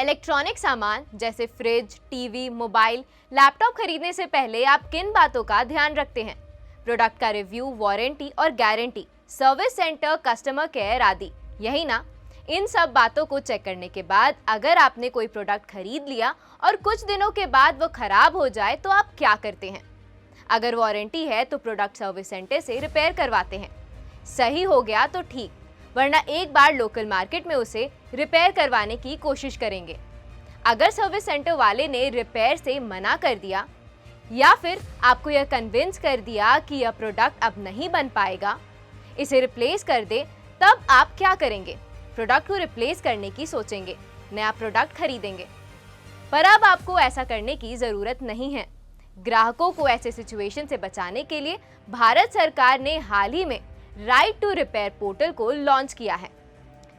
Electronic सामान जैसे fridge, TV, mobile, laptop खरीदने से पहले आप किन बातों का ध्यान रखते हैं? प्रोडक्ट का रिव्यू, वारंटी और guarantee, service centre, customer care आदि, यही ना? इन सब बातों को चेक करने के बाद अगर आपने कोई प्रोडक्ट खरीद लिया और कुछ दिनों के बाद वो खराब हो जाए तो आप क्या करते हैं? अगर वारंटी है तो प्रोडक्ट सर्विस सेंटर से रिपेयर करवाते हैं। सही हो गया तो ठीक, वरना एक बार लोकल मार्केट में उसे रिपेयर करवाने की कोशिश करेंगे। अगर सर्विस सेंटर वाले ने रिपेयर से मना कर दिया या फिर आपको यह कन्विंस कर दिया कि यह प्रोडक्ट अब नहीं बन पाएगा, इसे रिप्लेस कर दे, तब आप क्या करेंगे? प्रोडक्ट को रिप्लेस करने की सोचेंगे, नया प्रोडक्ट खरीदेंगे। पर अब आपको ऐसा करने की जरूरत नहीं है। ग्राहकों को ऐसे सिचुएशन से बचाने के लिए भारत सरकार ने हाल ही में राइट टू रिपेयर पोर्टल को लॉन्च किया है,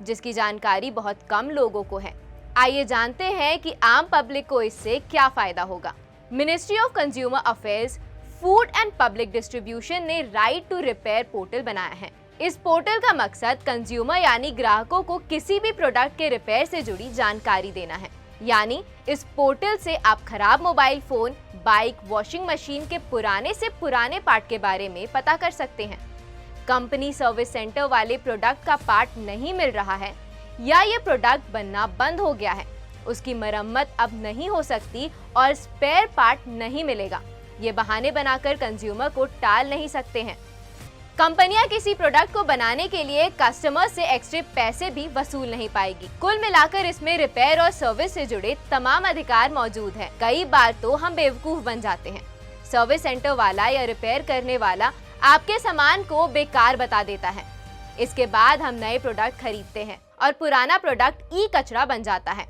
जिसकी जानकारी बहुत कम लोगों को है। आइए जानते हैं कि आम पब्लिक को इससे क्या फायदा होगा। Ministry of consumer affairs, food and public distribution ने राइट टू रिपेयर पोर्टल बनाया है। इस पोर्टल का मकसद कंज्यूमर यानी ग्राहकों को किसी भी प्रोडक्ट के रिपेयर से जुड़ी जानकारी देना है। यानी इस पोर्टल से आप खराब mobile phone, bike, washing machine के पुराने से पुराने पार्ट के बारे में पता कर सकते हैं। कंपनी सर्विस सेंटर वाले प्रोडक्ट का पार्ट नहीं मिल रहा है या ये प्रोडक्ट बनना बंद हो गया है, उसकी मरम्मत अब नहीं हो सकती और स्पेयर पार्ट नहीं मिलेगा, ये बहाने बनाकर कंज्यूमर को टाल नहीं सकते हैं। कंपनियां किसी प्रोडक्ट को बनाने के लिए कस्टमर से एक्स्ट्रा पैसे भी वसूल नहीं पाएगी। कुल मिलाकर इसमें रिपेयर और सर्विस से जुड़े तमाम अधिकार मौजूद हैं। कई बार तो हम बेवकूफ बन जाते हैं। सर्विस सेंटर वाला या रिपेयर करने वाला आपके सामान को बेकार बता देता है। इसके बाद हम नए प्रोडक्ट खरीदते हैं और पुराना प्रोडक्ट ई कचरा बन जाता है।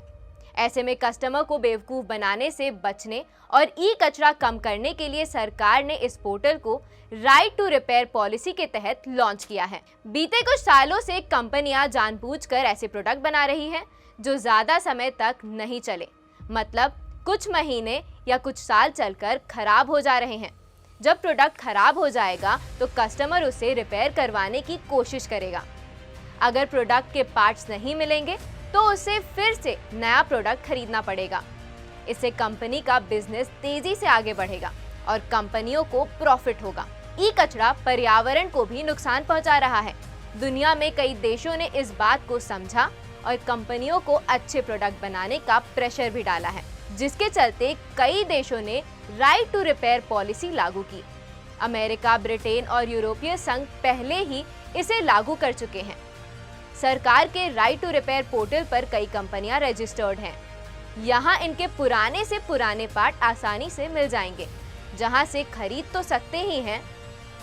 ऐसे में कस्टमर को बेवकूफ बनाने से बचने और ई कचरा कम करने के लिए सरकार ने इस पोर्टल को राइट टू रिपेयर पॉलिसी के तहत लॉन्च किया है। बीते कुछ सालों से कंपनियां जानबूझकर ऐसे प्रोडक्ट बना रही हैं जो ज्यादा समय तक नहीं चले, मतलब कुछ महीने या कुछ साल चलकर खराब हो जा रहे हैं। जब प्रोडक्ट खराब हो जाएगा तो कस्टमर उसे रिपेयर करवाने की कोशिश करेगा। अगर प्रोडक्ट के पार्ट्स नहीं मिलेंगे तो उसे फिर से नया प्रोडक्ट खरीदना पड़ेगा। इससे कंपनी का बिजनेस तेजी से आगे बढ़ेगा और कंपनियों को प्रॉफिट होगा। ई कचरा पर्यावरण को भी नुकसान पहुंचा रहा है। दुनिया में कई देशों ने इस बात को समझा और कंपनियों को अच्छे प्रोडक्ट बनाने का प्रेशर भी डाला है, जिसके चलते कई देशों ने राइट टू रिपेयर पॉलिसी लागू की। अमेरिका, ब्रिटेन और यूरोपीय संघ पहले ही इसे लागू कर चुके हैं। सरकार के राइट टू रिपेयर पोर्टल पर कई कंपनियां रजिस्टर्ड हैं। यहाँ इनके पुराने से पुराने पार्ट आसानी से मिल जाएंगे, जहां से खरीद तो सकते ही हैं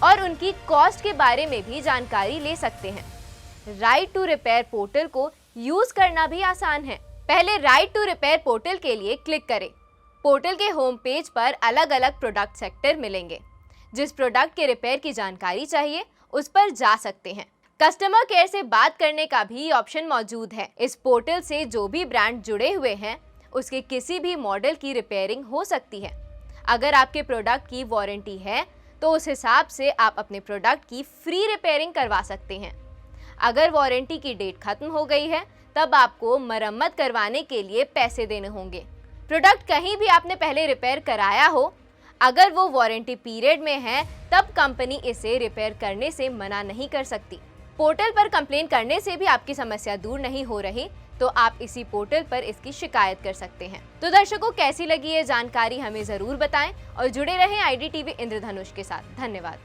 और उनकी कॉस्ट के बारे में भी जानकारी ले सकते हैं। राइट टू रिपेयर पोर्टल को यूज करना भी आसान है। पहले राइट टू रिपेयर पोर्टल के लिए क्लिक करें। पोर्टल के होम पेज पर अलग अलग प्रोडक्ट सेक्टर मिलेंगे। जिस प्रोडक्ट के रिपेयर की जानकारी चाहिए उस पर जा सकते हैं। कस्टमर केयर से बात करने का भी ऑप्शन मौजूद है। इस पोर्टल से जो भी ब्रांड जुड़े हुए हैं उसके किसी भी मॉडल की रिपेयरिंग हो सकती है। अगर आपके प्रोडक्ट की वारंटी है तो उस हिसाब से आप अपने प्रोडक्ट की फ्री रिपेयरिंग करवा सकते हैं। अगर वारंटी की डेट खत्म हो गई है तब आपको मरम्मत करवाने के लिए पैसे देने होंगे। प्रोडक्ट कहीं भी आपने पहले रिपेयर कराया हो, अगर वो वारंटी पीरियड में है तब कंपनी इसे रिपेयर करने से मना नहीं कर सकती। पोर्टल पर कंप्लेन करने से भी आपकी समस्या दूर नहीं हो रही तो आप इसी पोर्टल पर इसकी शिकायत कर सकते हैं। तो दर्शकों, कैसी लगी ये जानकारी हमें जरूर बताएं और जुड़े रहें IDTV इंद्रधनुष के साथ। धन्यवाद।